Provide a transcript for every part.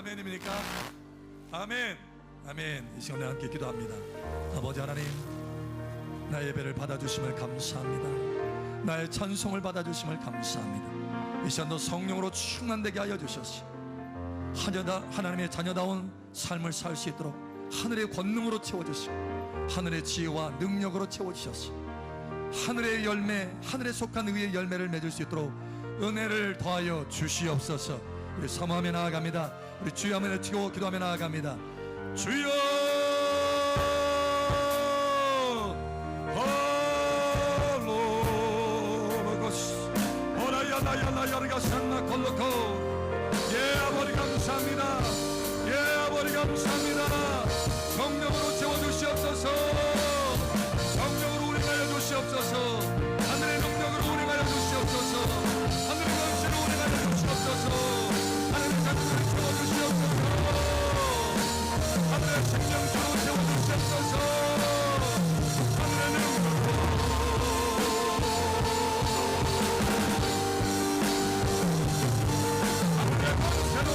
아멘입니까? 아멘. 아멘. 이 시간에 함께 기도합니다. 아버지 하나님, 나의 예배를 받아주심을 감사합니다. 나의 찬송을 받아주심을 감사합니다. 이 시간도 성령으로 충만되게 하여 주셨시, 하나님의 자녀다운 삶을 살 수 있도록 하늘의 권능으로 채워주시고 하늘의 지혜와 능력으로 채워주셨시, 하늘의 열매, 하늘에 속한 의의 열매를 맺을 수 있도록 은혜를 더하여 주시옵소서. 우리 사모하며 나아갑니다. 우리 주여 한번 외치고 기도하며 나아갑니다. 주여 예 아버지 감사합니다. 예 아버지 감사합니다. 성령으로 채워주시옵소서. 성령으로 우리가여 주시옵소서. 하늘의 능력으로 우리가여 주시옵소서. 하늘의 권세로 우리가여 주시옵소서. 하늘의 자녀들을 채워주시옵소서. 하늘의 생명수로 채워주시옵소서. 하늘의 능력으로 하늘의 권세로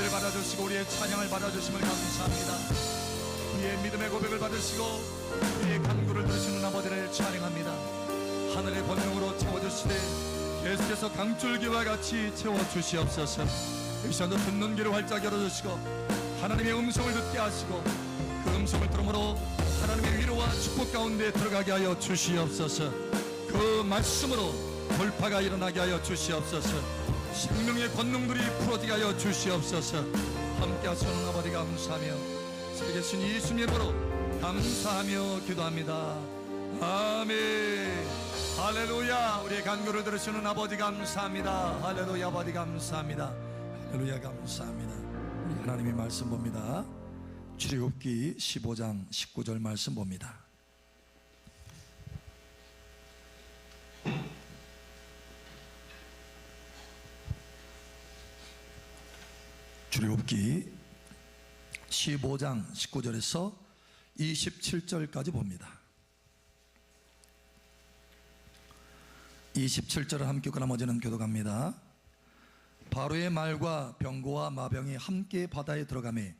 받아주시고 우리의 찬양을 받아주심을 감사합니다. 우리의 믿음의 고백을 받으시고 우리의 간구를 들으시는 아버지를 찬양합니다. 하늘의 권능으로 채워주시되 계속해서 강줄기와 같이 채워주시옵소서. 이 시간도 듣는 귀를 활짝 열어주시고 하나님의 음성을 듣게 하시고 그 음성을 들음으로 하나님의 위로와 축복 가운데 들어가게 하여 주시옵소서. 그 말씀으로 돌파가 일어나게 하여 주시옵소서. 생명의 권능들이 풀어지게 하여 주시옵소서. 함께 하시는 아버지 감사하며 살아계신 예수님의 이름으로 감사하며 기도합니다. 아멘. 할렐루야. 우리의 간구를 들으시는 아버지 감사합니다. 할렐루야. 아버지 감사합니다. 할렐루야. 감사합니다. 우리 하나님의 말씀 봅니다. 출애굽기 15장 19절 말씀 봅니다. 출애굽기 15장 19절에서 27절까지 봅니다. 27절을 함께 읽고 나머지는 교독합니다. 바로의 말과 병거와 마병이 함께 바다에 들어가매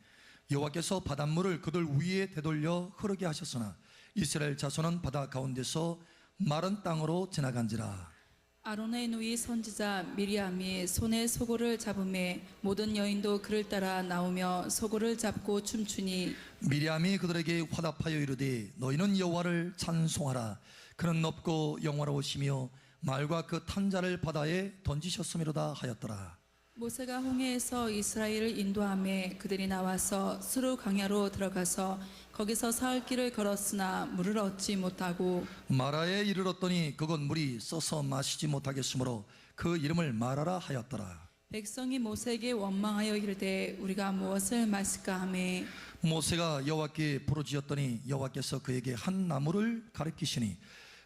여호와께서 바닷물을 그들 위에 되돌려 흐르게 하셨으나 이스라엘 자손은 바다 가운데서 마른 땅으로 지나간지라. 아론의 누이 선지자 미리암이 손에 소고를 잡음에 모든 여인도 그를 따라 나오며 소고를 잡고 춤추니 미리암이 그들에게 화답하여 이르되 너희는 여호와를 찬송하라. 그는 높고 영화로우시며 말과 그 탄자를 바다에 던지셨음이로다 하였더라. 모세가 홍해에서 이스라엘을 인도하며 그들이 나와서 스루 강야로 들어가서 거기서 사흘 길을 걸었으나 물을 얻지 못하고 마라에 이르렀더니 그곳 물이 써서 마시지 못하겠으므로 그 이름을 마라라 하였더라. 백성이 모세에게 원망하여 이르되 우리가 무엇을 마실까 하매 모세가 여호와께 부르짖었더니 여호와께서 그에게 한 나무를 가리키시니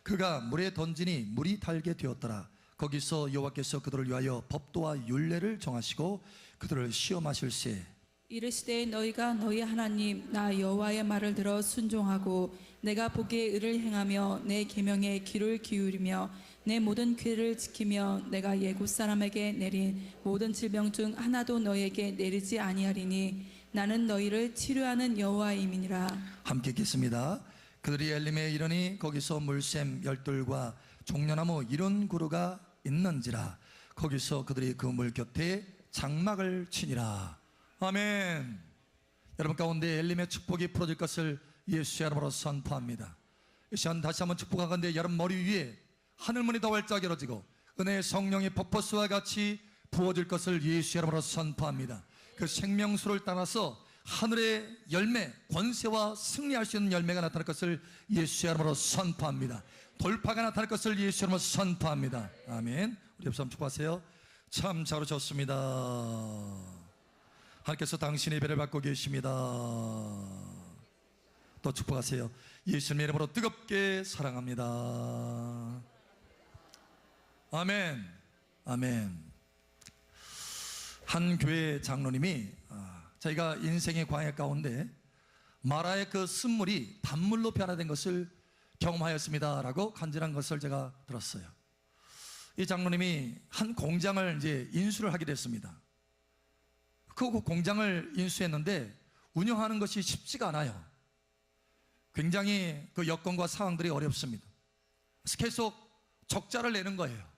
그가 물에 던지니 물이 달게 되었더라. 거기서 여호와께서 그들을 위하여 법도와 율례를 정하시고 그들을 시험하실세. 이르시되 너희가 너희 하나님 나 여호와의 말을 들어 순종하고 내가 보기에 의를 행하며 내 계명에 귀를 기울이며 내 모든 규례를 지키며 내가 예굽 사람에게 내린 모든 질병 중 하나도 너희에게 내리지 아니하리니 나는 너희를 치료하는 여호와임이니라. 함께 읽겠습니다. 그들이 엘림에 이르니 거기서 물샘 열둘과 종려나무 이른 그루가 있는지라. 거기서 그들이 그 물 곁에 장막을 치니라. 아멘. 여러분 가운데 엘림의 축복이 풀어질 것을 예수의 이름으로 선포합니다. 이 시간 다시 한번 축복하건대 여러분 머리 위에 하늘문이 더 활짝 열어지고 은혜의 성령의 폭포수와 같이 부어질 것을 예수의 이름으로 선포합니다. 그 생명수를 따라서 하늘의 열매, 권세와 승리할 수 있는 열매가 나타날 것을 예수의 이름으로 선포합니다. 돌파가 나타날 것을 예수의 이름으로 선포합니다. 아멘. 우리 옆 사람 축복하세요. 참 잘 오셨습니다. 하나님께서 당신의 예배를 받고 계십니다. 또 축복하세요. 예수님의 이름으로 뜨겁게 사랑합니다. 아멘. 아멘. 한 교회 장로님이 자기가 인생의 광야 가운데 마라의 그 쓴물이 단물로 변화된 것을 경험하였습니다 라고 간증한 것을 제가 들었어요. 이 장로님이 한 공장을 이제 인수를 하게 됐습니다. 그 공장을 인수했는데 운영하는 것이 쉽지가 않아요. 굉장히 그 여건과 상황들이 어렵습니다. 그래서 계속 적자를 내는 거예요.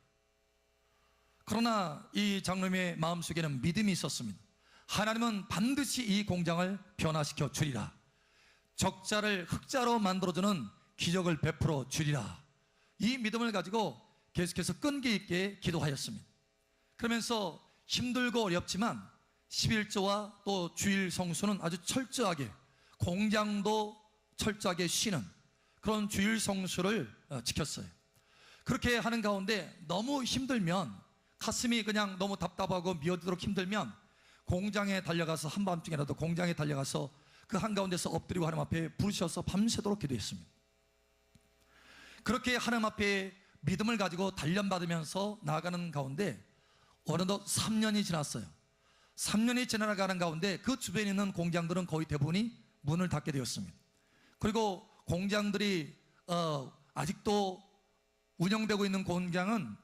그러나 이 장로님의 마음속에는 믿음이 있었습니다. 하나님은 반드시 이 공장을 변화시켜 주리라. 적자를 흑자로 만들어주는 기적을 베풀어 주리라. 이 믿음을 가지고 계속해서 끈기 있게 기도하였습니다. 그러면서 힘들고 어렵지만 11조와 또 주일 성수는 아주 철저하게, 공장도 철저하게 쉬는 그런 주일 성수를 지켰어요. 그렇게 하는 가운데 너무 힘들면, 가슴이 그냥 너무 답답하고 미어지도록 힘들면 공장에 달려가서, 한밤중에라도 공장에 달려가서 그 한가운데서 엎드리고 하나님 앞에 부르셔서 밤새도록 기도했습니다. 그렇게 하나님 앞에 믿음을 가지고 단련받으면서 나아가는 가운데 어느덧 3년이 지났어요. 3년이 지나가는 가운데 그 주변에 있는 공장들은 거의 대부분이 문을 닫게 되었습니다. 그리고 공장들이 아직도 운영되고 있는 공장은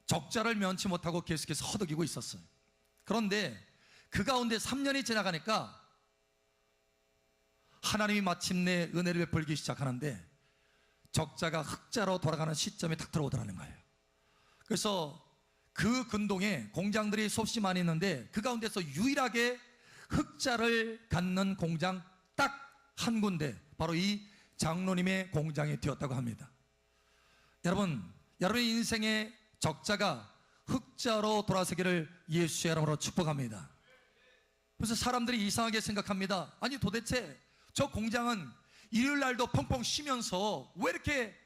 적자를 면치 못하고 계속해서 허덕이고 있었어요. 그런데 그 가운데 3년이 지나가니까 하나님이 마침내 은혜를 베풀기 시작하는데 적자가 흑자로 돌아가는 시점이 딱 들어오더라는 거예요. 그래서 그 근동에 공장들이 수없이 많이 있는데 그 가운데서 유일하게 흑자를 갖는 공장 딱 한 군데, 바로 이 장로님의 공장이 되었다고 합니다. 여러분, 여러분의 인생의 적자가 흑자로 돌아서기를 예수의 이름으로 축복합니다. 그래서 사람들이 이상하게 생각합니다. 아니 도대체 저 공장은 일요일 날도 펑펑 쉬면서 왜 이렇게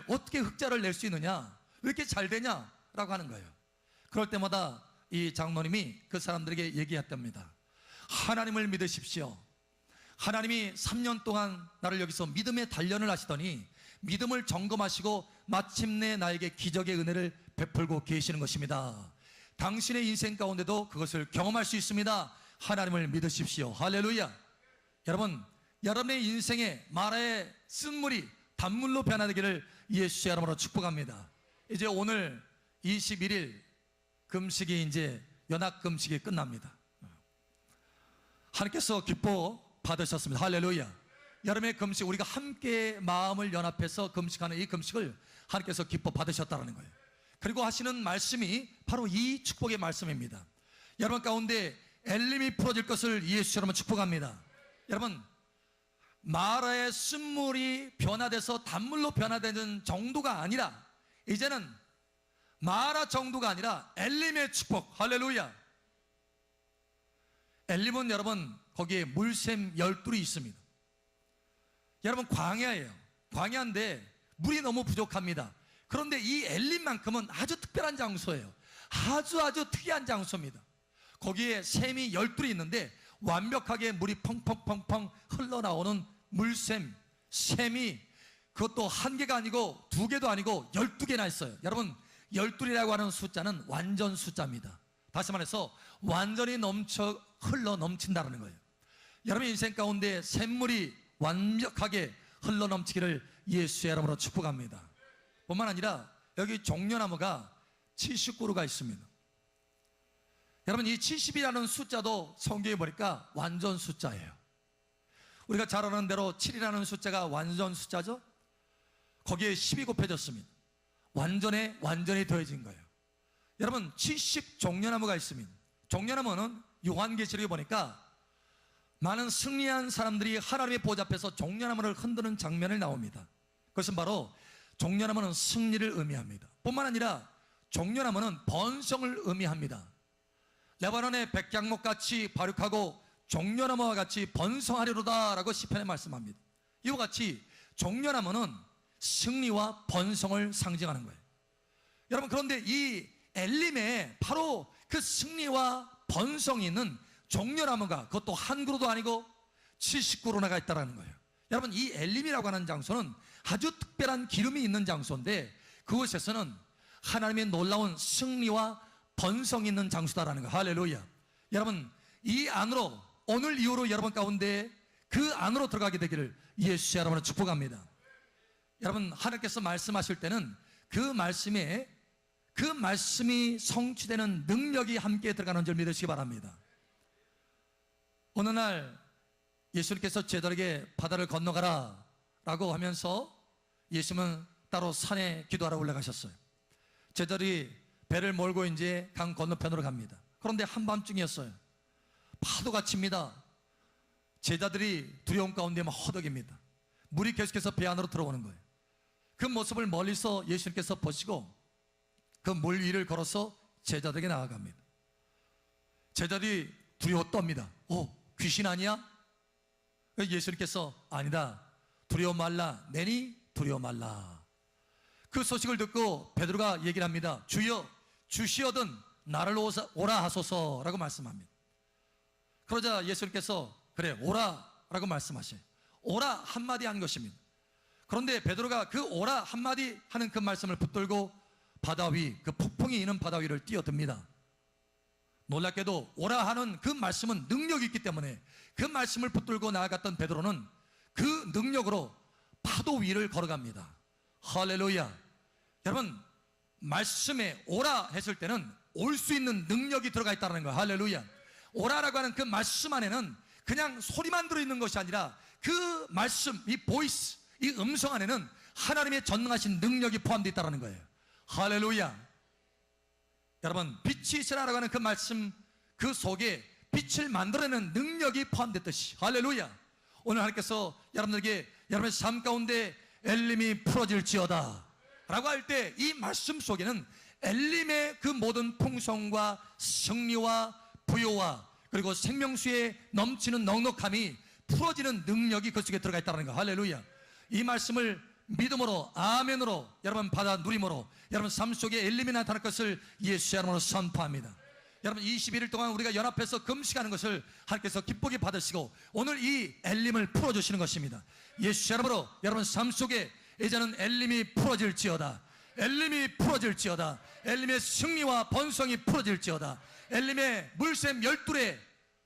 어떻게 흑자를 낼 수 있느냐, 왜 이렇게 잘 되냐 라고 하는 거예요. 그럴 때마다 이 장로님이 그 사람들에게 얘기했답니다. 하나님을 믿으십시오. 하나님이 3년 동안 나를 여기서 믿음의 단련을 하시더니 믿음을 점검하시고 마침내 나에게 기적의 은혜를 베풀고 계시는 것입니다. 당신의 인생 가운데도 그것을 경험할 수 있습니다. 하나님을 믿으십시오. 할렐루야. 여러분, 여러분의 인생에 마라의 쓴물이 단물로 변화되기를 예수의 이름으로 축복합니다. 이제 오늘 21일 금식이 이제 연합 금식이 끝납니다. 하나님께서 기뻐 받으셨습니다. 할렐루야. 여러분의 금식, 우리가 함께 마음을 연합해서 금식하는 이 금식을 하나님께서 기뻐 받으셨다는 거예요. 그리고 하시는 말씀이 바로 이 축복의 말씀입니다. 여러분 가운데 엘림이 풀어질 것을 예수 여러분 축복합니다. 여러분, 마라의 쓴물이 변화돼서 단물로 변화되는 정도가 아니라 이제는 마라 정도가 아니라 엘림의 축복. 할렐루야. 엘림은 여러분 거기에 물샘 12이 있습니다. 여러분 광야예요. 광야인데 물이 너무 부족합니다. 그런데 이 엘림만큼은 아주 특별한 장소예요. 아주 특이한 장소입니다. 거기에 샘이 12이 있는데 완벽하게 물이 펑펑펑펑 흘러나오는 물샘, 샘이 그것도 한 개가 아니고 두 개도 아니고 12개나 있어요. 여러분 12이라고 하는 숫자는 완전 숫자입니다. 다시 말해서 완전히 흘러 넘친다는 거예요. 여러분 인생 가운데 샘물이 완벽하게 흘러 넘치기를 예수의 이름으로 축복합니다. 뿐만 아니라 여기 종려나무가 70그루가 있습니다. 여러분 이 70이라는 숫자도 성경에 보니까 완전 숫자예요. 우리가 잘 아는 대로 7이라는 숫자가 완전 숫자죠. 거기에 10이 곱해졌습니다. 완전히 더해진 거예요. 여러분 70 종려나무가 있습니다. 종려나무는 요한계시록에 보니까 많은 승리한 사람들이 하나님의 보좌 앞에서 종려나무를 흔드는 장면이 나옵니다. 그것은 바로 종려나무는 승리를 의미합니다. 뿐만 아니라 종려나무는 번성을 의미합니다. 레바논의 백향목같이 발육하고 종려나무와 같이 번성하리로다 라고 시편에 말씀합니다. 이와 같이 종려나무는 승리와 번성을 상징하는 거예요. 여러분 그런데 이 엘림에 바로 그 승리와 번성이 있는 종려나무가 그것도 한 그루도 아니고 70그루나가 있다는 거예요. 여러분 이 엘림이라고 하는 장소는 아주 특별한 기름이 있는 장소인데 그곳에서는 하나님의 놀라운 승리와 번성이 있는 장소다라는 거예요. 할렐루야. 여러분 이 안으로 오늘 이후로 여러분 가운데 그 안으로 들어가게 되기를 예수의 이름으로 축복합니다. 여러분 하나님께서 말씀하실 때는 그 말씀이 성취되는 능력이 함께 들어가는 줄 믿으시기 바랍니다. 어느 날 예수님께서 제자들에게 바다를 건너가라 라고 하면서 예수님은 따로 산에 기도하러 올라가셨어요. 제자들이 배를 몰고 이제 강 건너편으로 갑니다. 그런데 한밤중이었어요. 파도가 칩니다. 제자들이 두려움 가운데 막 허덕입니다. 물이 계속해서 배 안으로 들어오는 거예요. 그 모습을 멀리서 예수님께서 보시고 그 물 위를 걸어서 제자들에게 나아갑니다. 제자들이 두려워 떱니다. 귀신 아니야? 예수님께서 아니다. 두려워 말라. 내니 두려워 말라. 그 소식을 듣고 베드로가 얘기를 합니다. 주여 주시어든 나를 오라 하소서라고 말씀합니다. 그러자 예수님께서 그래 오라 라고 말씀하셔요. 오라 한마디 한 것입니다. 그런데 베드로가 그 오라 한마디 하는 그 말씀을 붙들고 바다 위, 그 폭풍이 있는 바다 위를 뛰어듭니다. 놀랍게도 오라 하는 그 말씀은 능력이 있기 때문에 그 말씀을 붙들고 나아갔던 베드로는 그 능력으로 파도 위를 걸어갑니다. 할렐루야. 여러분 말씀에 오라 했을 때는 올 수 있는 능력이 들어가 있다는 거예요. 할렐루야. 오라라고 하는 그 말씀 안에는 그냥 소리만 들어있는 것이 아니라 그 말씀, 이 보이스, 이 음성 안에는 하나님의 전능하신 능력이 포함되어 있다는 거예요. 할렐루야. 여러분 빛이 있으라라고 하는 그 말씀 그 속에 빛을 만들어내는 능력이 포함됐듯이 할렐루야. 오늘 하나님께서 여러분들에게 여러분의 삶 가운데 엘림이 풀어질지어다 라고 할 때 이 말씀 속에는 엘림의 그 모든 풍성과 승리와 부요와 그리고 생명수에 넘치는 넉넉함이 풀어지는 능력이 그 속에 들어가 있다는 거. 할렐루야. 이 말씀을 믿음으로 아멘으로 여러분 받아 누림으로 여러분 삶 속에 엘림이 나타날 것을 예수의 이름으로 선포합니다. 여러분 21일 동안 우리가 연합해서 금식하는 것을 하나님께서 기쁘게 받으시고 오늘 이 엘림을 풀어주시는 것입니다. 예수의 이름으로 여러분 삶 속에 이제는 엘림이 풀어질지어다. 엘림이 풀어질지어다. 엘림의 승리와 번성이 풀어질지어다. 엘림의 물샘 12의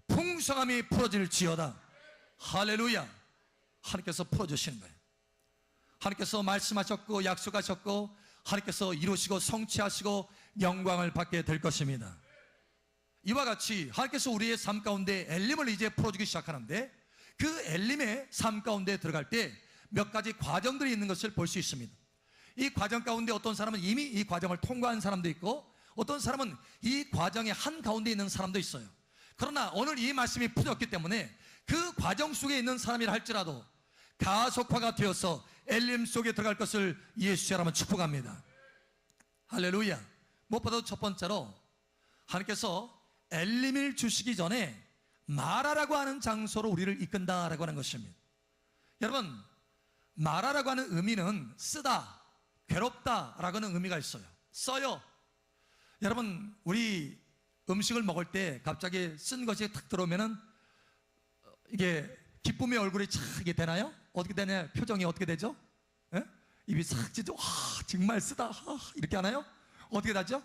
풍성함이 풀어질지어다. 할렐루야. 하나님께서 풀어주시는 거예요. 하나님께서 말씀하셨고 약속하셨고 하나님께서 이루시고 성취하시고 영광을 받게 될 것입니다. 이와 같이 하나님께서 우리의 삶 가운데 엘림을 이제 풀어주기 시작하는데 그 엘림의 삶 가운데 들어갈 때 몇 가지 과정들이 있는 것을 볼 수 있습니다. 이 과정 가운데 어떤 사람은 이미 이 과정을 통과한 사람도 있고 어떤 사람은 이 과정의 한가운데 있는 사람도 있어요. 그러나 오늘 이 말씀이 풀어졌기 때문에 그 과정 속에 있는 사람이라 할지라도 가속화가 되어서 엘림 속에 들어갈 것을 예수의 이름으로 축복합니다. 할렐루야. 무엇보다도 첫 번째로 하나님께서 엘림을 주시기 전에 마라라고 하는 장소로 우리를 이끈다라고 하는 것입니다. 여러분, 마라라고 하는 의미는 쓰다, 괴롭다라고 하는 의미가 있어요. 써요. 여러분, 우리 음식을 먹을 때 갑자기 쓴 것이 탁 들어오면은 이게 기쁨의 얼굴이 착 이게 되나요? 어떻게 되냐? 표정이 어떻게 되죠? 예? 입이 싹 찢어. 와, 정말 쓰다. 이렇게 하나요? 어떻게 되죠?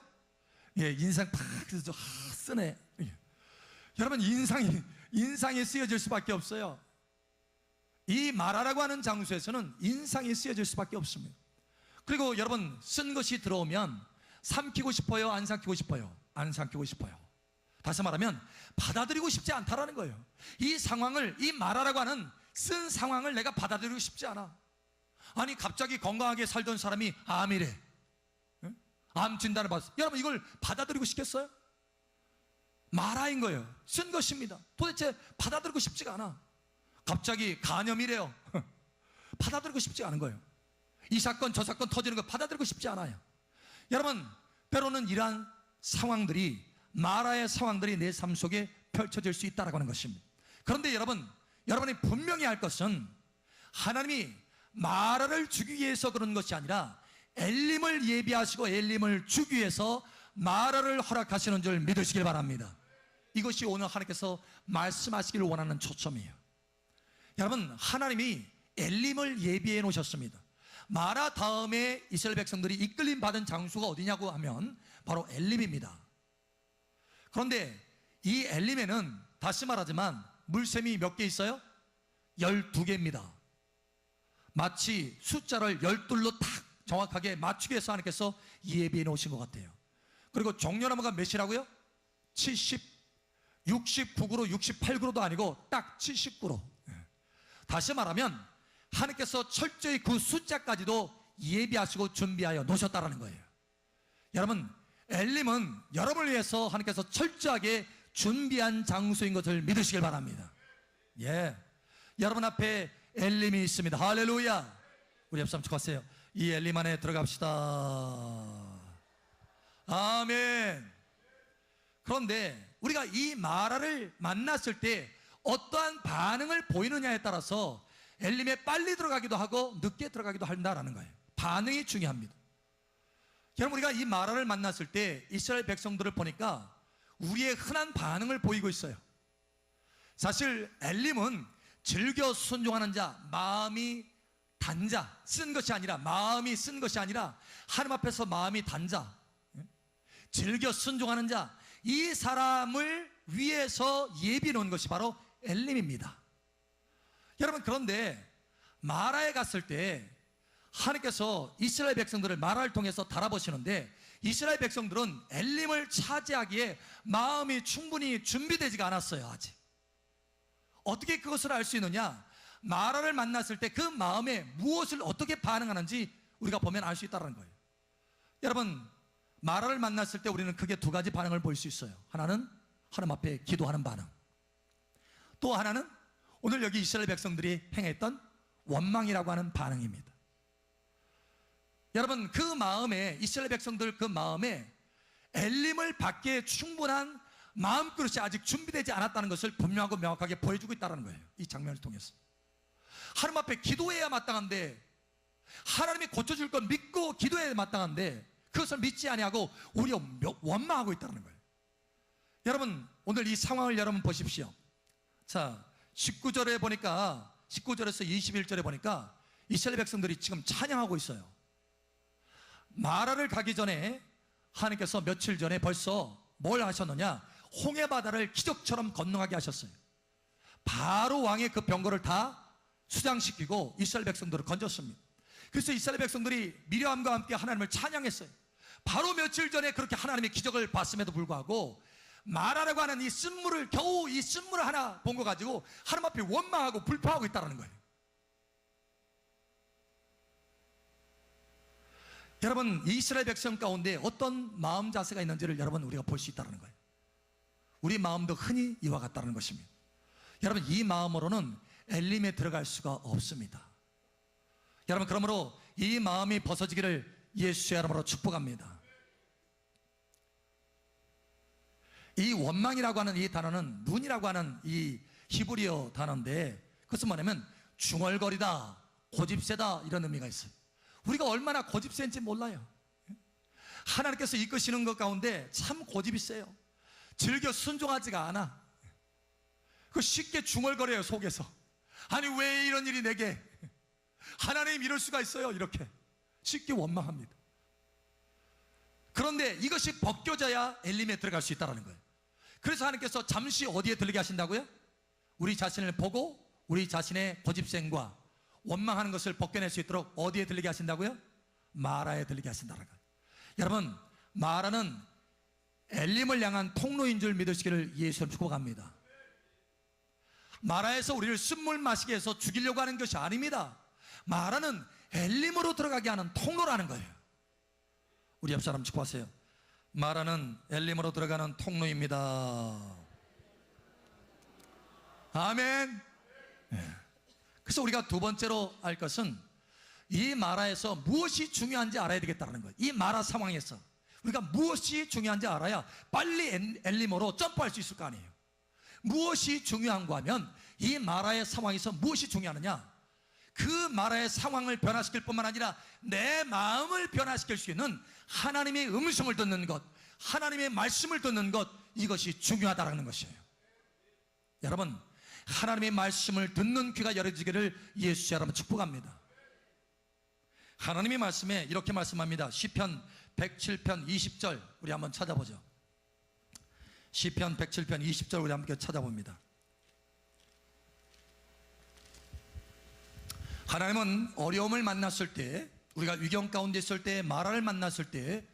예, 인상 팍 쓰죠. 쓰네. 예. 여러분, 인상이 쓰여질 수밖에 없어요. 이 마라라고 하는 장소에서는 인상이 쓰여질 수밖에 없습니다. 그리고 여러분, 쓴 것이 들어오면 삼키고 싶어요? 안 삼키고 싶어요? 안 삼키고 싶어요. 다시 말하면 받아들이고 싶지 않다라는 거예요. 이 상황을, 이 마라라고 하는 쓴 상황을 내가 받아들이고 싶지 않아. 아니, 갑자기 건강하게 살던 사람이 암이래. 암 진단을 받았어. 여러분, 이걸 받아들이고 싶겠어요? 마라인 거예요. 쓴 것입니다. 도대체 받아들이고 싶지가 않아. 갑자기 간염이래요. 받아들이고 싶지 않은 거예요. 이 사건 저 사건 터지는 거 받아들이고 싶지 않아요. 여러분, 때로는 이러한 상황들이, 마라의 상황들이 내 삶 속에 펼쳐질 수 있다고 하는 것입니다. 그런데 여러분이 분명히 알 것은 하나님이 마라를 주기 위해서 그런 것이 아니라 엘림을 예비하시고 엘림을 주기 위해서 마라를 허락하시는 줄 믿으시길 바랍니다. 이것이 오늘 하나님께서 말씀하시기를 원하는 초점이에요. 여러분, 하나님이 엘림을 예비해 놓으셨습니다. 마라 다음에 이스라엘 백성들이 이끌림 받은 장소가 어디냐고 하면 바로 엘림입니다. 그런데 이 엘림에는 다시 말하지만 물샘이 몇 개 있어요? 12개입니다. 마치 숫자를 12로 딱 정확하게 맞추기 위해서 하나님께서 예비해 놓으신 것 같아요. 그리고 종려나무가 몇이라고요? 70, 69그루, 68그루도 아니고 딱 79그루. 다시 말하면 하나님께서 철저히 그 숫자까지도 예비하시고 준비하여 놓으셨다는 거예요. 여러분, 엘림은 여러분을 위해서 하나님께서 철저하게 준비한 장소인 것을 믿으시길 바랍니다. 예, 여러분 앞에 엘림이 있습니다. 할렐루야. 우리 옆 사람 축하하세요. 이 엘림 안에 들어갑시다. 아멘. 그런데 우리가 이 마라를 만났을 때 어떠한 반응을 보이느냐에 따라서 엘림에 빨리 들어가기도 하고 늦게 들어가기도 한다라는 거예요. 반응이 중요합니다. 여러분, 우리가 이 마라를 만났을 때 이스라엘 백성들을 보니까 우리의 흔한 반응을 보이고 있어요. 사실 엘림은 즐겨 순종하는 자, 마음이 단 자, 쓴 것이 아니라, 마음이 쓴 것이 아니라 하나님 앞에서 마음이 단 자, 즐겨 순종하는 자, 이 사람을 위해서 예비해 놓은 것이 바로 엘림입니다. 여러분, 그런데 마라에 갔을 때 하나님께서 이스라엘 백성들을 마라를 통해서 달아보시는데 이스라엘 백성들은 엘림을 차지하기에 마음이 충분히 준비되지가 않았어요. 아직. 어떻게 그것을 알 수 있느냐? 마라를 만났을 때 그 마음에 무엇을 어떻게 반응하는지 우리가 보면 알 수 있다는 거예요. 여러분, 마라를 만났을 때 우리는 크게 두 가지 반응을 볼 수 있어요. 하나는 하나님 앞에 기도하는 반응, 또 하나는 오늘 여기 이스라엘 백성들이 행했던 원망이라고 하는 반응입니다. 여러분, 그 마음에, 이스라엘 백성들 그 마음에 엘림을 받기에 충분한 마음그릇이 아직 준비되지 않았다는 것을 분명하고 명확하게 보여주고 있다는 거예요. 이 장면을 통해서 하나님 앞에 기도해야 마땅한데, 하나님이 고쳐줄 건 믿고 기도해야 마땅한데 그것을 믿지 아니하고 오히려 원망하고 있다는 거예요. 여러분, 오늘 이 상황을 여러분 보십시오. 자, 19절에 보니까, 19절에서 21절에 보니까 이스라엘 백성들이 지금 찬양하고 있어요. 마라를 가기 전에 하나님께서 며칠 전에 벌써 뭘 하셨느냐? 홍해바다를 기적처럼 건너가게 하셨어요. 바로 왕의 그 병거를 다 수장시키고 이스라엘 백성들을 건졌습니다. 그래서 이스라엘 백성들이 미리암과 함께 하나님을 찬양했어요. 바로 며칠 전에 그렇게 하나님의 기적을 봤음에도 불구하고 마라라고 하는 이 쓴물을, 겨우 이 쓴물을 하나 본 거 가지고 하나님 앞에 원망하고 불평하고 있다는 거예요. 여러분, 이스라엘 백성 가운데 어떤 마음 자세가 있는지를 여러분 우리가 볼 수 있다는 거예요. 우리 마음도 흔히 이와 같다는 것입니다. 여러분, 이 마음으로는 엘림에 들어갈 수가 없습니다. 여러분, 그러므로 이 마음이 벗어지기를 예수의 이름으로 축복합니다. 이 원망이라고 하는 이 단어는 눈이라고 하는 이 히브리어 단어인데, 그것은 뭐냐면 중얼거리다, 고집세다, 이런 의미가 있어요. 우리가 얼마나 고집센지 몰라요. 하나님께서 이끄시는 것 가운데 참 고집이 세요. 즐겨 순종하지가 않아. 그 쉽게 중얼거려요, 속에서. 아니 왜 이런 일이 내게, 하나님 이럴 수가 있어요, 이렇게 쉽게 원망합니다. 그런데 이것이 벗겨져야 엘림에 들어갈 수 있다는 거예요. 그래서 하나님께서 잠시 어디에 들리게 하신다고요? 우리 자신을 보고 우리 자신의 고집생과 원망하는 것을 벗겨낼 수 있도록 어디에 들리게 하신다고요? 마라에 들리게 하신다는 거예요. 여러분, 마라는 엘림을 향한 통로인 줄 믿으시기를 예수님 축복합니다. 마라에서 우리를 쓴물 마시게 해서 죽이려고 하는 것이 아닙니다. 마라는 엘림으로 들어가게 하는 통로라는 거예요. 우리 옆 사람 축복하세요. 마라는 엘림으로 들어가는 통로입니다. 아멘. 네. 그래서 우리가 두 번째로 알 것은 이 마라에서 무엇이 중요한지 알아야 되겠다는 거예요. 이 마라 상황에서 우리가 무엇이 중요한지 알아야 빨리 엘림으로 점프할 수 있을 거 아니에요. 무엇이 중요한가 하면 이 마라의 상황에서 무엇이 중요하느냐, 그 마라의 상황을 변화시킬 뿐만 아니라 내 마음을 변화시킬 수 있는 하나님의 음성을 듣는 것, 하나님의 말씀을 듣는 것, 이것이 중요하다는 것이에요. 여러분, 하나님의 말씀을 듣는 귀가 열어지기를 예수 여러분 축복합니다. 하나님의 말씀에 이렇게 말씀합니다. 시편 107편 20절 우리 한번 찾아보죠. 시편 107편 20절 우리 함께 찾아봅니다. 하나님은 어려움을 만났을 때, 우리가 위경 가운데 있을 때, 마라를 만났을 때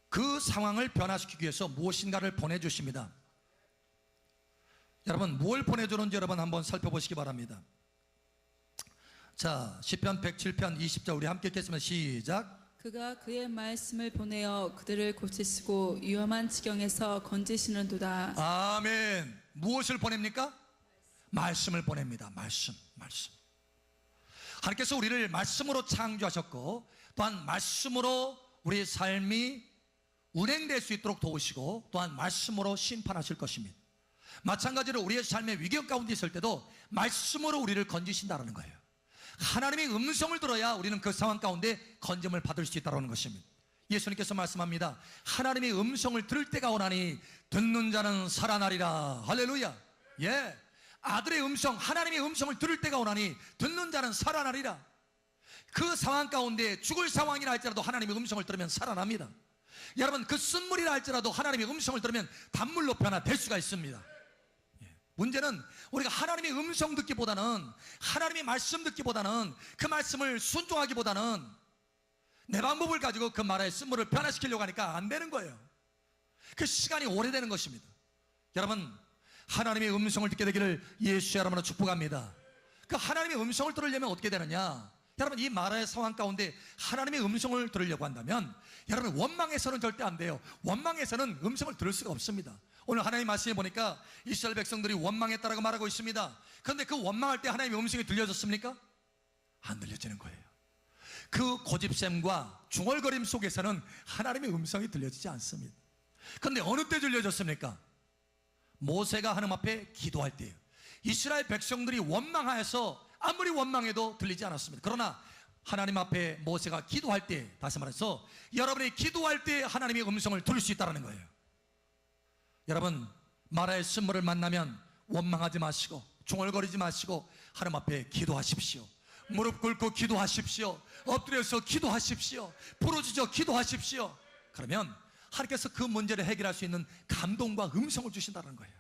그 상황을 변화시키기 위해서 무엇인가를 보내주십니다. 여러분, 뭘 보내주는지 여러분 한번 살펴보시기 바랍니다. 자, 시편 107편 20절 우리 함께 읽겠습니다. 시작. 그가 그의 말씀을 보내어 그들을 고치시고 위험한 지경에서 건지시는도다. 아멘. 무엇을 보냅니까? 말씀을 보냅니다. 말씀. 하나님께서 우리를 말씀으로 창조하셨고, 또한 말씀으로 우리의 삶이 운행될 수 있도록 도우시고, 또한 말씀으로 심판하실 것입니다. 마찬가지로 우리의 삶의 위기 가운데 있을 때도 말씀으로 우리를 건지신다는 거예요. 하나님의 음성을 들어야 우리는 그 상황 가운데 건짐을 받을 수 있다는 것입니다. 예수님께서 말씀합니다. 하나님의 음성을 들을 때가 오나니 듣는 자는 살아나리라. 할렐루야. 예, 아들의 음성, 하나님의 음성을 들을 때가 오나니 듣는 자는 살아나리라. 그 상황 가운데 죽을 상황이라 할지라도 하나님의 음성을 들으면 살아납니다. 여러분, 그 쓴물이라 할지라도 하나님의 음성을 들으면 단물로 변화될 수가 있습니다. 문제는 우리가 하나님의 음성 듣기보다는, 하나님의 말씀 듣기보다는, 그 말씀을 순종하기보다는 내 방법을 가지고 그 말의 쓴물을 변화시키려고 하니까 안 되는 거예요. 그 시간이 오래되는 것입니다. 여러분, 하나님의 음성을 듣게 되기를 예수 여러분으로 축복합니다. 그 하나님의 음성을 들으려면 어떻게 되느냐, 여러분, 이 마라의 상황 가운데 하나님의 음성을 들으려고 한다면 여러분, 원망해서는 절대 안 돼요. 원망해서는 음성을 들을 수가 없습니다. 오늘 하나님 말씀에 보니까 이스라엘 백성들이 원망했다라고 말하고 있습니다. 그런데 그 원망할 때 하나님의 음성이 들려졌습니까? 안 들려지는 거예요. 그 고집샘과 중얼거림 속에서는 하나님의 음성이 들려지지 않습니다. 그런데 어느 때 들려졌습니까? 모세가 하나님 앞에 기도할 때예요. 이스라엘 백성들이 원망하여서 아무리 원망해도 들리지 않았습니다. 그러나 하나님 앞에 모세가 기도할 때, 다시 말해서 여러분이 기도할 때 하나님의 음성을 들을 수 있다는 거예요. 여러분, 마라의 쓴물을 만나면 원망하지 마시고 중얼거리지 마시고 하나님 앞에 기도하십시오. 무릎 꿇고 기도하십시오. 엎드려서 기도하십시오. 부르짖어 기도하십시오. 그러면 하나님께서 그 문제를 해결할 수 있는 감동과 음성을 주신다는 거예요.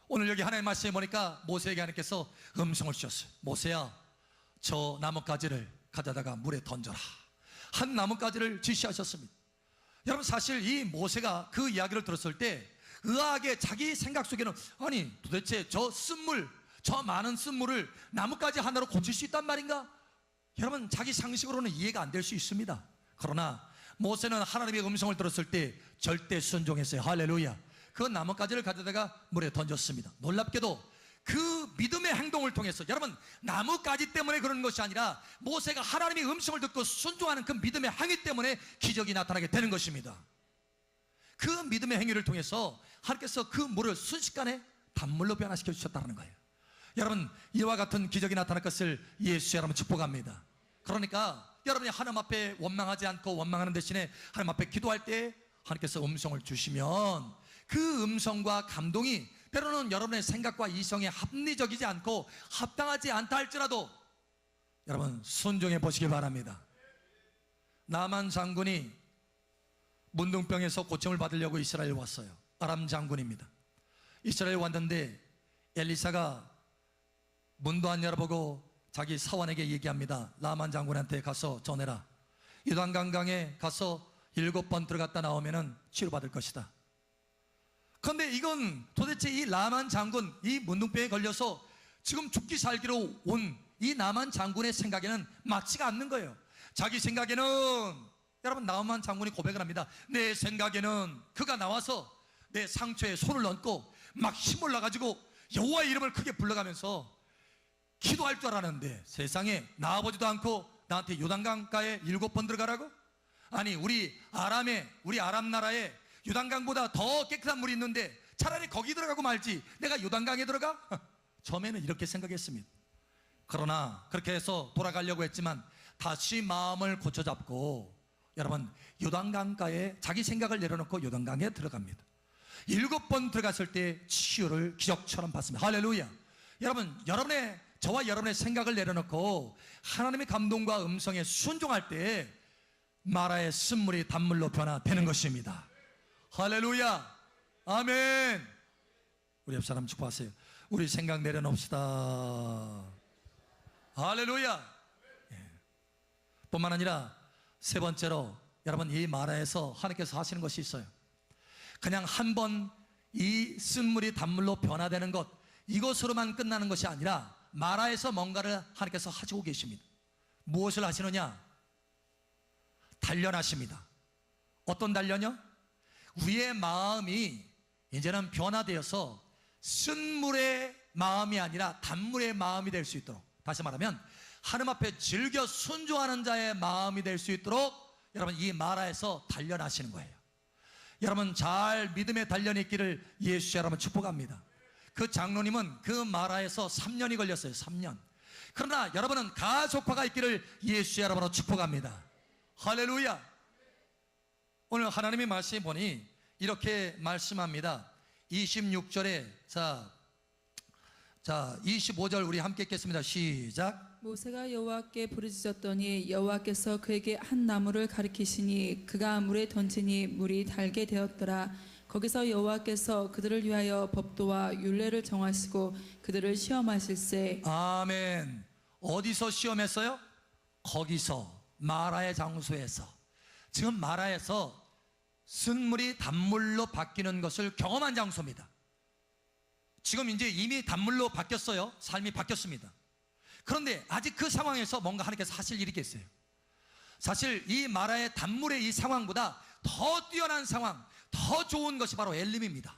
오늘 여기 하나님의 말씀에 보니까 모세에게 하나님께서 음성을 주셨어요. 모세야, 저 나뭇가지를 가져다가 물에 던져라. 한 나뭇가지를 지시하셨습니다. 여러분, 사실 이 모세가 그 이야기를 들었을 때 의아하게 자기 생각 속에는, 아니 도대체 저 쓴물, 저 많은 쓴물을 나뭇가지 하나로 고칠 수 있단 말인가? 여러분, 자기 상식으로는 이해가 안 될 수 있습니다. 그러나 모세는 하나님의 음성을 들었을 때 절대 순종했어요. 할렐루야. 그 나뭇가지를 가져다가 물에 던졌습니다. 놀랍게도 그 믿음의 행동을 통해서, 여러분, 나뭇가지 때문에 그런 것이 아니라 모세가 하나님의 음성을 듣고 순종하는 그 믿음의 행위 때문에 기적이 나타나게 되는 것입니다. 그 믿음의 행위를 통해서 하나님께서 그 물을 순식간에 단물로 변화시켜 주셨다는 거예요. 여러분, 이와 같은 기적이 나타날 것을 예수 여러분 축복합니다. 그러니까 여러분이 하나님 앞에 원망하지 않고 원망하는 대신에 하나님 앞에 기도할 때 하나님께서 음성을 주시면 그 음성과 감동이 때로는 여러분의 생각과 이성에 합리적이지 않고 합당하지 않다 할지라도 여러분 순종해 보시기 바랍니다. 나만 장군이 문둥병에서 고침을 받으려고 이스라엘 왔어요. 아람 장군입니다. 이스라엘 왔는데 엘리사가 문도 안 열어보고 자기 사원에게 얘기합니다. 나만 장군한테 가서 전해라. 요단강강에 가서 7번 들어갔다 나오면은 치료받을 것이다. 그런데 이건 도대체 이 나만 장군, 이 문둥병에 걸려서 지금 죽기 살기로 온 이 나만 장군의 생각에는 맞지가 않는 거예요. 자기 생각에는 여러분 나만 장군이 고백을 합니다. 내 생각에는 그가 나와서 내 상처에 손을 얹고 막 힘을 나가지고 여호와의 이름을 크게 불러가면서 기도할 줄 알았는데 세상에 나와보지도 않고 나한테 요단강가에 7번 들어가라고? 아니 우리 아람 나라에 요단강보다 더 깨끗한 물이 있는데 차라리 거기 들어가고 말지 내가 요단강에 들어가? 처음에는 이렇게 생각했습니다. 그러나 그렇게 해서 돌아가려고 했지만 다시 마음을 고쳐잡고 여러분 요단강가에 자기 생각을 내려놓고 요단강에 들어갑니다. 7번 들어갔을 때 치유를 기적처럼 받습니다. 할렐루야. 여러분, 저와 여러분의 생각을 내려놓고 하나님의 감동과 음성에 순종할 때 마라의 쓴물이 단물로 변화되는 것입니다. 할렐루야. 아멘. 우리 옆 사람 축복하세요. 우리 생각 내려놓읍시다. 할렐루야. 예. 뿐만 아니라 세 번째로 여러분 이 마라에서 하나님께서 하시는 것이 있어요. 그냥 한 번 이 쓴물이 단물로 변화되는 것 이것으로만 끝나는 것이 아니라 마라에서 뭔가를 하나님께서 하시고 계십니다. 무엇을 하시느냐? 단련하십니다. 어떤 단련이요? 우리의 마음이 이제는 변화되어서 쓴물의 마음이 아니라 단물의 마음이 될 수 있도록, 다시 말하면 하나님 앞에 즐겨 순종하는 자의 마음이 될 수 있도록 여러분 이 마라에서 단련하시는 거예요. 여러분 잘 믿음의 단련이 있기를 예수 여러분 축복합니다. 그 장로님은 그 마라에서 3년이 걸렸어요. 3년. 그러나 여러분은 가속화가 있기를 예수 여러분으로 축복합니다. 할렐루야. 오늘 하나님의 말씀에 보니 이렇게 말씀합니다. 26절에 자 25절 우리 함께 읽겠습니다. 시작. 모세가 여호와께 부르짖었더니 여호와께서 그에게 한 나무를 가리키시니 그가 물에 던지니 물이 달게 되었더라. 거기서 여호와께서 그들을 위하여 법도와 율례를 정하시고 그들을 시험하실세. 아멘. 어디서 시험했어요? 거기서 마라의 장소에서. 지금 마라에서 쓴물이 단물로 바뀌는 것을 경험한 장소입니다. 지금 이제 이미 단물로 바뀌었어요. 삶이 바뀌었습니다. 그런데 아직 그 상황에서 뭔가 하나님께서 하실 일이 있겠어요. 사실 이 마라의 단물의 이 상황보다 더 뛰어난 상황, 더 좋은 것이 바로 엘림입니다.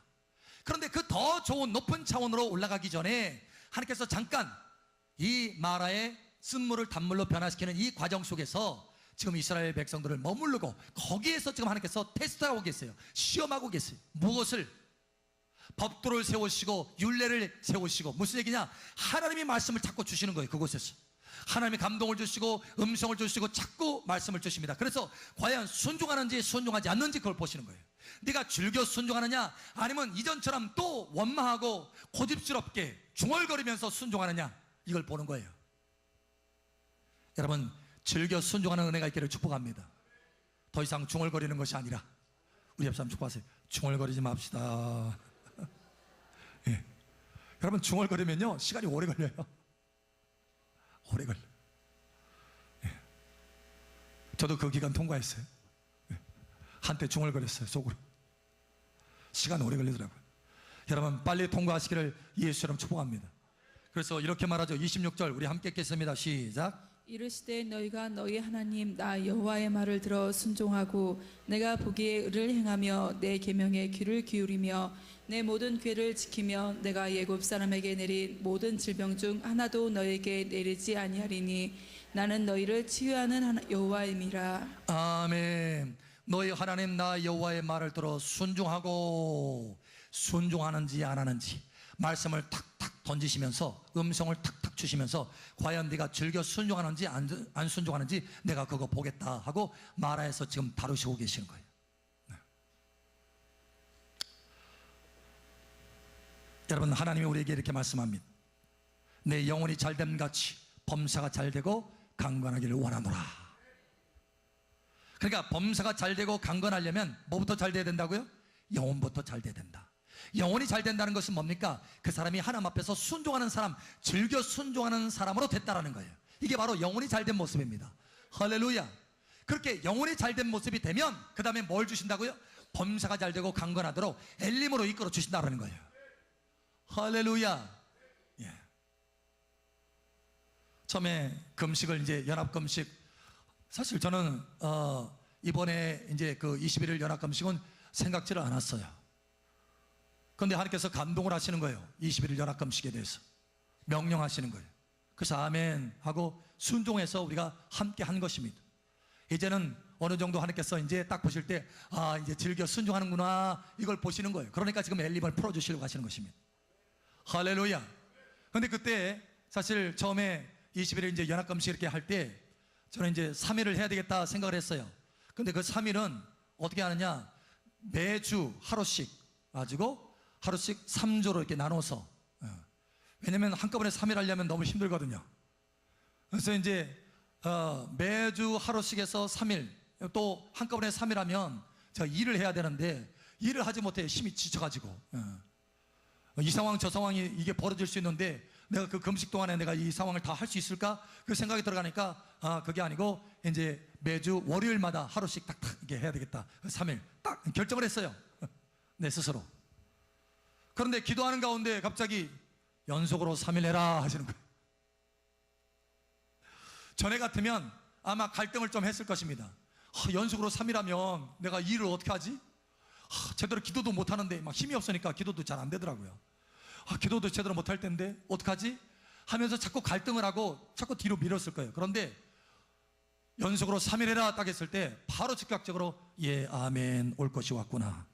그런데 그 더 좋은 높은 차원으로 올라가기 전에 하나님께서 잠깐 이 마라의 쓴물을 단물로 변화시키는 이 과정 속에서 지금 이스라엘 백성들을 머무르고 거기에서 지금 하나님께서 테스트하고 계세요. 시험하고 계세요. 무엇을? 법도를 세우시고 율례를 세우시고. 무슨 얘기냐? 하나님이 말씀을 자꾸 주시는 거예요. 그곳에서 하나님이 감동을 주시고 음성을 주시고 자꾸 말씀을 주십니다. 그래서 과연 순종하는지 순종하지 않는지 그걸 보시는 거예요. 네가 즐겨 순종하느냐 아니면 이전처럼 또 원망하고 고집스럽게 중얼거리면서 순종하느냐, 이걸 보는 거예요. 여러분 즐겨 순종하는 은혜가 있기를 축복합니다. 더 이상 중얼거리는 것이 아니라 우리 옆 사람 축복하세요. 중얼거리지 맙시다. 예. 여러분 중얼거리면요 시간이 오래 걸려요. 오래 걸려. 예. 저도 그 기간 통과했어요. 예. 한때 중얼거렸어요. 속으로. 시간 오래 걸리더라고요. 여러분 빨리 통과하시기를 예수처럼 축복합니다. 그래서 이렇게 말하죠. 26절 우리 함께 읽겠습니다. 시작. 이르시되 너희가 너희 하나님 나 여호와의 말을 들어 순종하고 내가 보기에 의를 행하며 내 계명에 귀를 기울이며 내 모든 죄를 지키며 내가 애굽 사람에게 내린 모든 질병 중 하나도 너에게 내리지 아니하리니 나는 너희를 치유하는 여호와임이라. 아멘. 너희 하나님 나 여호와의 말을 들어 순종하는지 안 하는지 말씀을 탁탁 던지시면서 음성을 탁탁 주시면서 과연 네가 즐겨 순종하는지 안 순종하는지 내가 그거 보겠다 하고 마라에서 지금 다루시고 계시는 거예요. 여러분, 하나님이 우리에게 이렇게 말씀합니다. 내 영혼이 잘됨 같이 범사가 잘되고 강건하기를 원하노라. 그러니까 범사가 잘되고 강건하려면 뭐부터 잘돼야 된다고요? 영혼부터 잘돼야 된다. 영혼이 잘된다는 것은 뭡니까? 그 사람이 하나님 앞에서 순종하는 사람, 즐겨 순종하는 사람으로 됐다라는 거예요. 이게 바로 영혼이 잘된 모습입니다. 할렐루야. 그렇게 영혼이 잘된 모습이 되면 그 다음에 뭘 주신다고요? 범사가 잘되고 강건하도록 엘림으로 이끌어 주신다라는 거예요. 할렐루야. 예. 처음에 금식을 이제 연합금식, 사실 저는 이번에 이제 그 21일 연합금식은 생각지를 않았어요. 그런데 하나님께서 감동을 하시는 거예요. 21일 연합금식에 대해서 명령하시는 거예요. 그래서 아멘 하고 순종해서 우리가 함께 한 것입니다. 이제는 어느 정도 하나님께서 이제 딱 보실 때 이제 즐겨 순종하는구나, 이걸 보시는 거예요. 그러니까 지금 엘림을 풀어주시려고 하시는 것입니다. 할렐루야. 근데 그때 사실 처음에 20일에 이제 연합금식 이렇게 할 때 저는 이제 3일을 해야 되겠다 생각을 했어요. 근데 그 3일은 어떻게 하느냐, 매주 하루씩 가지고 하루씩 3조로 이렇게 나눠서, 왜냐면 한꺼번에 3일 하려면 너무 힘들거든요. 그래서 이제 매주 하루씩 해서 3일, 또 한꺼번에 3일 하면 제가 일을 해야 되는데 일을 하지 못해 힘이 지쳐가지고, 이 상황 저 상황이 이게 벌어질 수 있는데 내가 그 금식 동안에 내가 이 상황을 다 할 수 있을까? 그 생각이 들어가니까 그게 아니고 이제 매주 월요일마다 하루씩 딱딱 이게 해야 되겠다. 3일 딱 결정을 했어요. 내 스스로. 그런데 기도하는 가운데 갑자기 연속으로 3일 해라 하시는 거예요. 전에 같으면 아마 갈등을 좀 했을 것입니다. 연속으로 3일 하면 내가 일을 어떻게 하지? 제대로 기도도 못하는데 막 힘이 없으니까 기도도 잘 안 되더라고요. 기도도 제대로 못할 텐데 어떡하지? 하면서 자꾸 갈등을 하고 자꾸 뒤로 밀었을 거예요. 그런데 연속으로 3일 해라 딱 했을 때 바로 즉각적으로 예 아멘 올 것이 왔구나.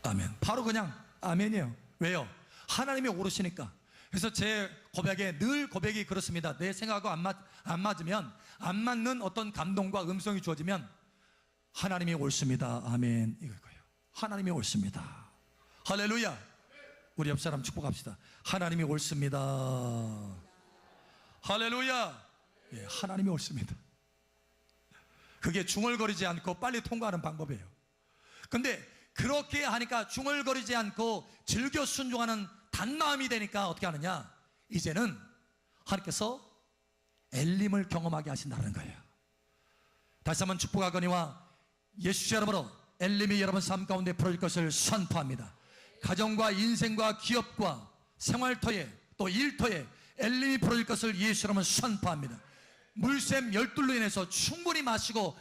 아멘. 바로 그냥 아멘이에요. 왜요? 하나님이 오르시니까. 그래서 제 고백에 늘 고백이 그렇습니다. 내 생각하고 안 맞으면, 안 맞는 어떤 감동과 음성이 주어지면 하나님이 옳습니다. 아멘. 이걸 거예요. 하나님이 옳습니다. 할렐루야. 우리 옆 사람 축복합시다. 하나님이 옳습니다. 할렐루야. 예, 하나님이 옳습니다. 그게 중얼거리지 않고 빨리 통과하는 방법이에요. 근데 그렇게 하니까 중얼거리지 않고 즐겨 순종하는 단마음이 되니까 어떻게 하느냐, 이제는 하나님께서 엘림을 경험하게 하신다는 거예요. 다시 한번 축복하거니와 예수 여러분으로 엘림이 여러분 삶 가운데 풀어질 것을 선포합니다. 가정과 인생과 기업과 생활터에 또 일터에 엘림이 풀어질 것을 예수 여러분 선포합니다. 물샘 열둘로 인해서 충분히 마셔서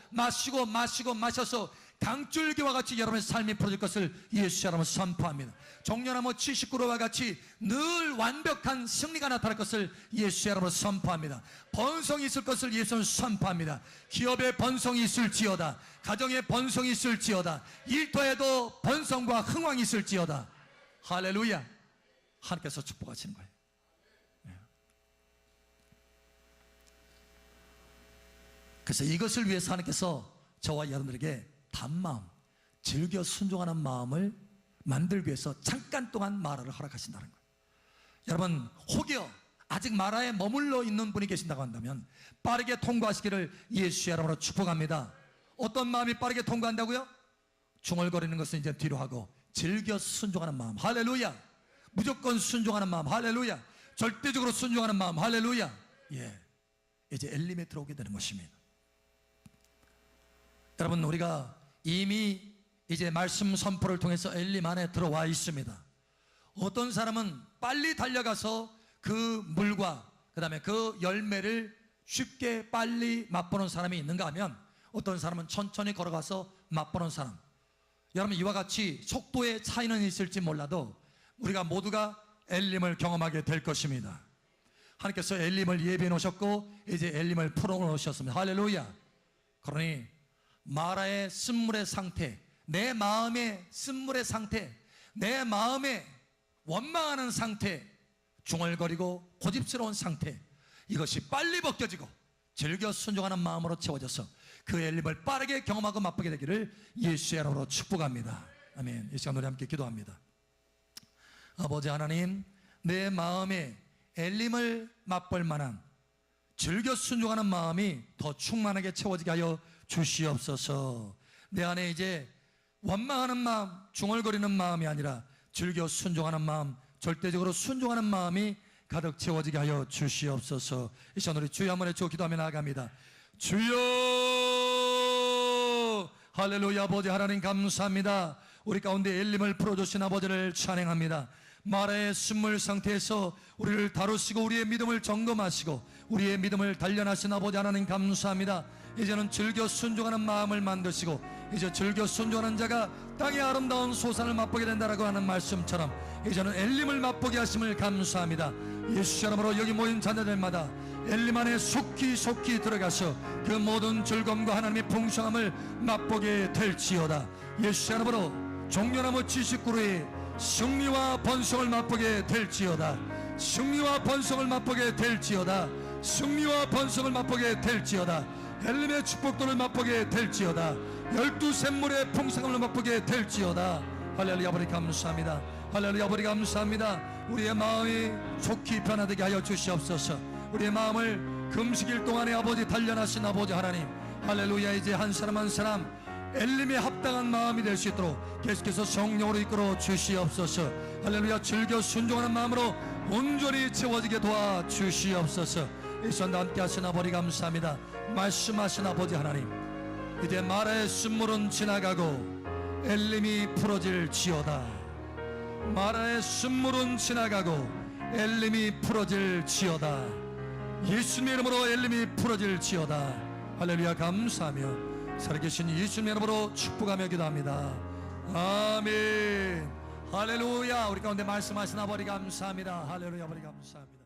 강줄기와 같이 여러분의 삶이 풀어질 것을 예수 여러분 선포합니다. 종려나무 79로와 같이 늘 완벽한 승리가 나타날 것을 예수 여러분 선포합니다. 번성이 있을 것을 예수 선포합니다. 기업에 번성이 있을지어다. 가정에 번성이 있을지어다. 일터에도 번성과 흥왕이 있을지어다. 할렐루야. 하나님께서 축복하시는 거예요. 그래서 이것을 위해서 하나님께서 저와 여러분들에게 단마음, 즐겨 순종하는 마음을 만들기 위해서 잠깐 동안 마라를 허락하신다는 거예요. 여러분, 혹여 아직 마라에 머물러 있는 분이 계신다고 한다면 빠르게 통과하시기를 예수 여러분으로 축복합니다. 어떤 마음이 빠르게 통과한다고요? 중얼거리는 것은 이제 뒤로 하고 즐겨 순종하는 마음. 할렐루야. 무조건 순종하는 마음. 할렐루야. 절대적으로 순종하는 마음. 할렐루야. 예, 이제 엘림에 들어오게 되는 것입니다. 여러분, 우리가 이미 이제 말씀 선포를 통해서 엘림 안에 들어와 있습니다. 어떤 사람은 빨리 달려가서 그 물과 그 다음에 그 열매를 쉽게 빨리 맛보는 사람이 있는가 하면 어떤 사람은 천천히 걸어가서 맛보는 사람. 여러분, 이와 같이 속도의 차이는 있을지 몰라도 우리가 모두가 엘림을 경험하게 될 것입니다. 하나님께서 엘림을 예비해 놓으셨고 이제 엘림을 풀어 놓으셨습니다. 할렐루야. 그러니 마라의 쓴물의 상태, 내 마음의 쓴물의 상태, 내 마음의 원망하는 상태, 중얼거리고 고집스러운 상태, 이것이 빨리 벗겨지고 즐겨 순종하는 마음으로 채워져서 그 엘림을 빠르게 경험하고 맛보게 되기를 예수의 이름으로 축복합니다. 아멘. 이 시간 우리 함께 기도합니다. 아버지 하나님, 내 마음에 엘림을 맛볼 만한 즐겨 순종하는 마음이 더 충만하게 채워지게 하여 주시옵소서. 내 안에 이제 원망하는 마음, 중얼거리는 마음이 아니라 즐겨 순종하는 마음, 절대적으로 순종하는 마음이 가득 채워지게 하여 주시옵소서. 이 시간 우리 주여 한번 외치고 기도하며 나아갑니다. 주여, 할렐루야. 아버지 하나님 감사합니다. 우리 가운데 엘림을 풀어주신 아버지를 찬양합니다. 마라의 쓴물 상태에서 우리를 다루시고 우리의 믿음을 점검하시고 우리의 믿음을 단련하신 아버지 하나님 감사합니다. 이제는 즐겨 순종하는 마음을 만드시고 이제 즐겨 순종하는 자가 땅의 아름다운 소산을 맛보게 된다라고 하는 말씀처럼 이제는 엘림을 맛보게 하심을 감사합니다. 예수 이름으로 여기 모인 자녀들마다 엘림 안에 속히 들어가서 그 모든 즐거움과 하나님의 풍성함을 맛보게 될지어다. 예수 이름으로 종려나무 79루의 승리와 번성을 맛보게 될지어다. 승리와 번성을 맛보게 될지어다. 승리와 번성을 맛보게 될지어다. 엘림의 축복들을 맛보게 될지어다. 12샘물의 풍성함을 맛보게 될지어다. 할렐루야. 아버지 감사합니다. 할렐루야. 아버지 감사합니다. 우리의 마음이 좋게 변화되게 하여 주시옵소서. 우리의 마음을 금식일 동안에 아버지 단련하신 아버지 하나님, 할렐루야. 이제 한 사람 한 사람 엘림에 합당한 마음이 될 수 있도록 계속해서 성령으로 이끌어 주시옵소서. 할렐루야. 즐겨 순종하는 마음으로 온전히 채워지게 도와 주시옵소서. 이 시간 함께 하신 아버지 감사합니다. 말씀하신 아버지 하나님, 이제 마라의 쓴물은 지나가고 엘림이 풀어질지어다. 마라의 쓴물은 지나가고 엘림이 풀어질지어다. 예수님의 이름으로 엘림이 풀어질지어다. 할렐루야. 감사하며 살아계신 예수님의 이름으로 축복하며 기도합니다. 아멘. 할렐루야. 우리 가운데 말씀하신 아버지 감사합니다. 할렐루야. 아버지 감사합니다.